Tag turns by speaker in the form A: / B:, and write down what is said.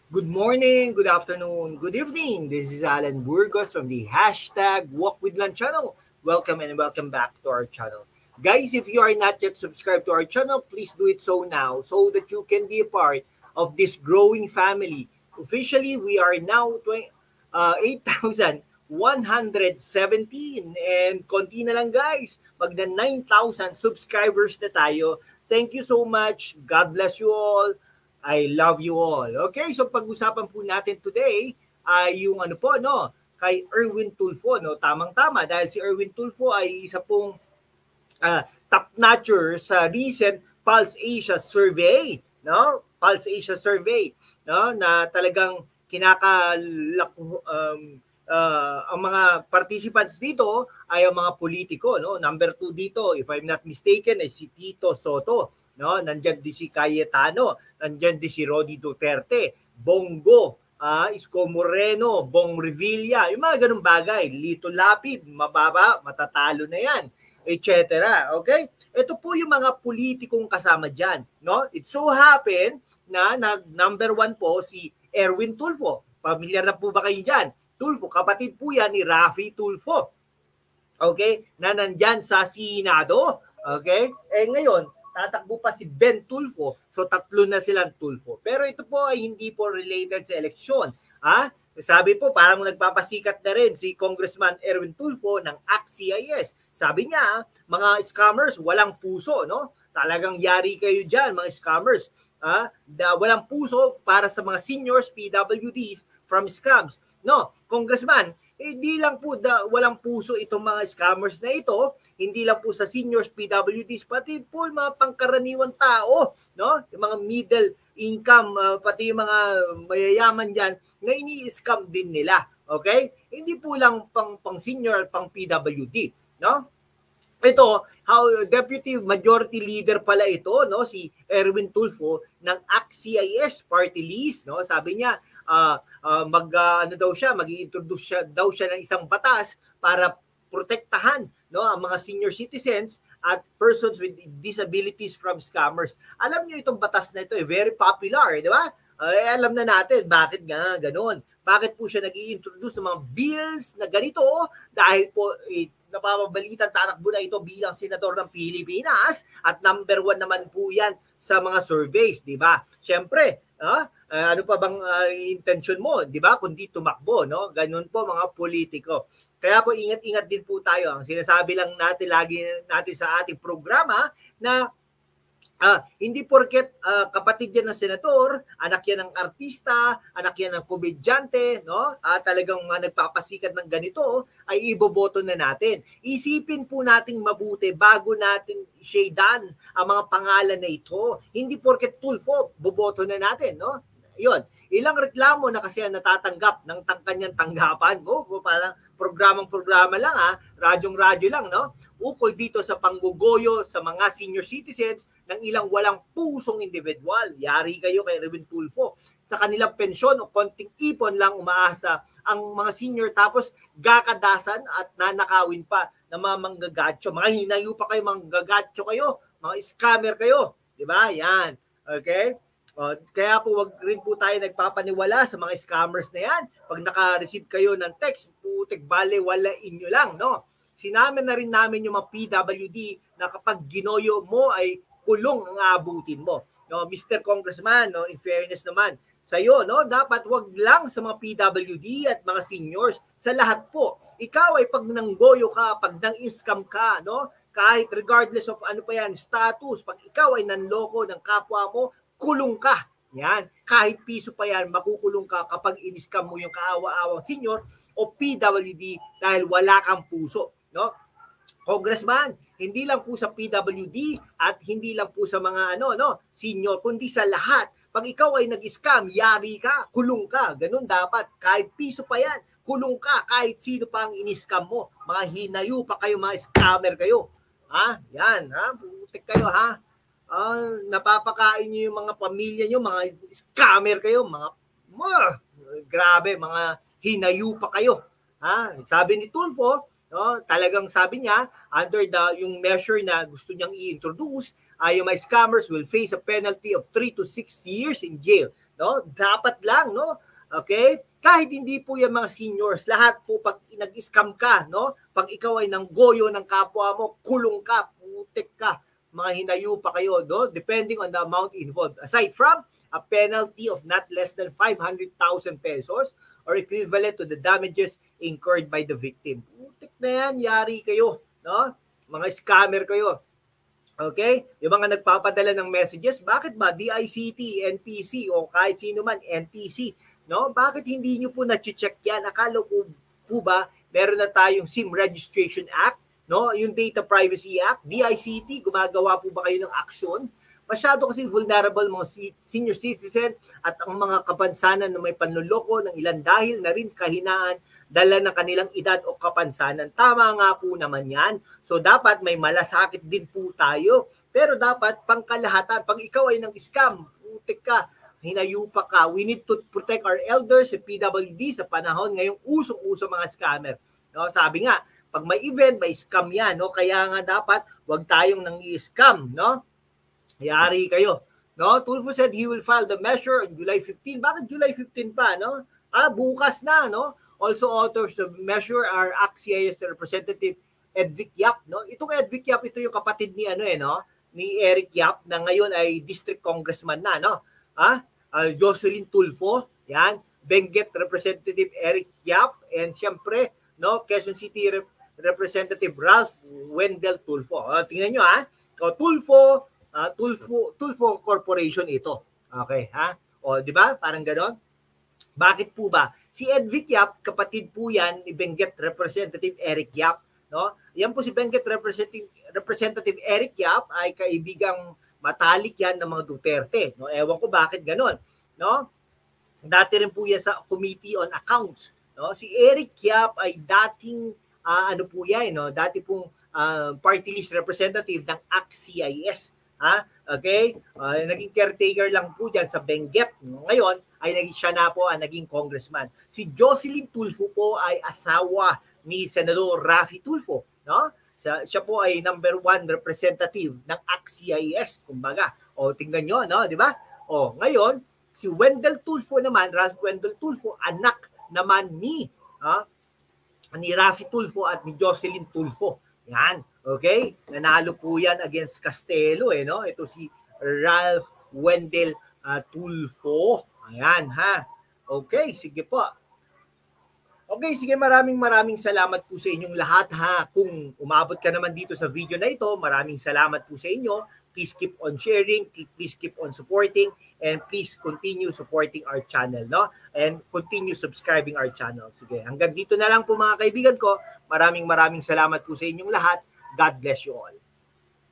A: Good morning, good afternoon, good evening. This is Alan Burgos from the hashtag Walk with Lan channel. Welcome and welcome back to our channel. Guys, if you are not yet subscribed to our channel, please do it so now so that you can be a part of this growing family. Officially, we are now 8,117 and konti na lang guys. Mag na 9,000 subscribers na tayo. Thank you so much. God bless you all. I love you all. Okay, so pag-usapan po natin today ay yung ano po, no, kay Erwin Tulfo, no, tamang-tama dahil si Erwin Tulfo ay isa pong top-notcher sa recent Pulse Asia survey, no? Pulse Asia survey, no, na talagang kinakalak ang mga participants dito ay ang mga politiko, no? Number 2 dito, if I'm not mistaken, ay si Tito Soto. No, nandiyan din si Cayetano, nandiyan din si Rodi Duterte, Bongo, Isko Moreno, Bong Revilla, yung mga ganung bagay. Lito Lapid, mababa, matatalo na yan, etc. Okay? Ito po yung mga politikong kasama dyan. No? It so happen na number 1 po si Erwin Tulfo. Pamilyar na po ba kayo dyan? Tulfo, kapatid po yan ni Raffy Tulfo. Okay? Na nandyan sa Senado. Okay? Ngayon, tatakbo pa si Ben Tulfo. So, tatlo na silang Tulfo. Pero ito po ay hindi po related sa eleksyon. Sabi po, parang nagpapasikat na rin si Congressman Erwin Tulfo ng ACT-CIS. Sabi niya, mga scammers, walang puso, no? Talagang yari kayo dyan, mga scammers. Walang puso para sa mga seniors, PWDs from scams. No, Congressman, hindi lang po walang puso itong mga scammers na ito, hindi lang po sa seniors, PWDs, pati po yung mga pangkaraniwan tao, no? Yung mga middle income, pati yung mga mayayaman dyan, na ini-scam din nila, okay? Hindi po lang pang senior, pang PWD, no? Ito, Deputy Majority Leader pala ito, no? Si Erwin Tulfo ng ACT-CIS Party List, no? Sabi niya, mag-i-introduce daw siya ng isang batas para protektahan, no, ang mga senior citizens at persons with disabilities from scammers. Alam niyo itong batas na ito, very popular, di ba? Alam na natin bakit nga ganoon. Bakit po siya nag-i-introduce ng mga bills na ganito? Dahil po napapabalitan, tatakbo na ito bilang senador ng Pilipinas at number 1 naman po yan sa mga surveys, di ba? Siyempre, ano pa bang intention mo, di ba? Kundi tumakbo, no? Ganun po mga politiko. Kaya po ingat-ingat din po tayo. Ang sinasabi lang natin lagi natin sa ating programa na hindi porket kapatid yan ng senador, anak yan ng artista, anak yan ng komedyante, no? Talagang nagpapasikat ng ganito, ay iboboto na natin. Isipin po nating mabuti bago natin shadean ang mga pangalan na ito. Hindi porket Tulfo, boboto na natin, no? Yun. Ilang reklamo na kasi natatanggap ng kanyang tanggapan. Parang programang-programa lang, radyong-radyo lang, no? Ukol dito sa panggugoyo sa mga senior citizens ng ilang walang pusong individual. Yari kayo kay Erwin Tulfo. Sa kanilang pensyon o konting ipon lang umaasa ang mga senior, tapos gakadasan at nanakawin pa ng mga manggagatso. Mga hinayo pa kayo, manggagatso kayo, mga scammer kayo. Diba? Yan. Okay? Kaya po wag rin po tayo nagpapaniwala sa mga scammers na yan. Pag naka-receive kayo ng text, putik bale, wala inyo lang, no? Sinabi na rin namin yung mga PWD na kapag ginoyo mo ay kulong ang aabutin mo. No, Mr. Congressman, no, in fairness naman sa iyo, no, dapat wag lang sa mga PWD at mga seniors, sa lahat po. Ikaw ay pag nanggoyo ka, pag nang-scam ka, no, kahit regardless of ano pa yan, status, pag ikaw ay nanloko ng kapwa mo, kulong ka. Yan. Kahit piso pa yan, makukulong ka kapag in-scam mo yung kaawa-awang senior o PWD dahil wala kang puso. No? Congressman, hindi lang po sa PWD at hindi lang po sa mga senior, kundi sa lahat. Pag ikaw ay nag-scam, yari ka, kulong ka. Ganun dapat. Kahit piso pa yan, kulong ka. Kahit sino pa ang in-scam mo. Mga hinayo pa kayo, mga scammer kayo. Yan. Putik kayo, napapakain niyo yung mga pamilya niyo, mga scammer kayo, mga grabe, mga hinayo pa kayo. Sabi ni Tulfo, no, talagang sabi niya, under yung measure na gusto niyang i-introduce, yung mga scammers will face a penalty of 3 to 6 years in jail. no? Dapat lang, no? Okay? Kahit hindi po yung mga seniors, lahat po pag nag-scam ka, no? Pag ikaw ay nanggoyo ng kapwa mo, kulong ka, putik ka, mga hinayu pa kayo, no? Depending on the amount involved. Aside from a penalty of not less than 500,000 pesos or equivalent to the damages incurred by the victim. Putik na yan, yari kayo, no? Mga scammer kayo. Okay? Yung mga nagpapadala ng messages, bakit ba DICT, NPC o kahit sino man, NTC, no? Bakit hindi nyo po na-check yan? Akala ko po ba meron na tayong SIM Registration Act, no? Yung Data Privacy Act, DICT, gumagawa po ba kayo ng aksyon? Masyado kasi vulnerable mga senior citizen at ang mga kapansanan na may panluloko ng ilan dahil na rin kahinaan dala ng kanilang edad o kapansanan. Tama nga po naman yan. So dapat may malasakit din po tayo. Pero dapat pangkalahatan. Pag ikaw ay nang scam, putik ka, hinayupa ka. We need to protect our elders sa PWD sa panahon ngayong usong-uso mga scammer. No, sabi nga, pag may event, may scam yan. No? Kaya nga dapat wag tayong nang i-scam. No? Yari kayo. No? Tulfo said he will file the measure on July 15. Bakit July 15 pa? No? Bukas na. No? Also authors of the measure are ACT-CIS Representative Edvic Yap, no? Itong Edvic Yap, ito yung kapatid ni ni Eric Yap na ngayon ay district congressman na, no? Jocelyn Tulfo, yan, Benguet Representative Eric Yap, and siyempre, no, Quezon City Representative Ralph Wendell Tulfo. Tingnan nyo, Tulfo Corporation ito. Okay, O, di ba? Parang ganon. Bakit po ba? Si Edvic Yap, kapatid po yan ni Benguet Representative Eric Yap. No? Yan po si Benguet Representative Eric Yap ay kaibigang matalik yan ng mga Duterte. No? Ewan ko bakit ganon. No? Dati rin po yan sa Committee on Accounts. No? Si Eric Yap ay dating, no? Dati pong party list representative ng ACT-CIS. Okay? Naging caretaker lang po dyan sa Benguet. Ngayon, ay siya na po ang naging congressman. Si Jocelyn Tulfo po ay asawa ni Senador Raffy Tulfo. No? Siya po ay number 1 representative ng ACT-CIS, kumbaga. O, tingnan nyo, no? Di ba? O, ngayon, si Wendell Tulfo naman, Ralph Wendell Tulfo, anak naman ni Raffy Tulfo at ni Jocelyn Tulfo. Yan. Okay? Nanalo po yan against Castelo, no? Ito si Ralph Wendell Tulfo. Ayan, Okay, sige po. Okay, sige, maraming salamat po sa inyong lahat, Kung umabot ka naman dito sa video na ito, maraming salamat po sa inyo. Please keep on sharing, please keep on supporting, and please continue supporting our channel, no? And continue subscribing our channel. Sige, hanggang dito na lang po mga kaibigan ko. Maraming salamat po sa inyong lahat. God bless you all.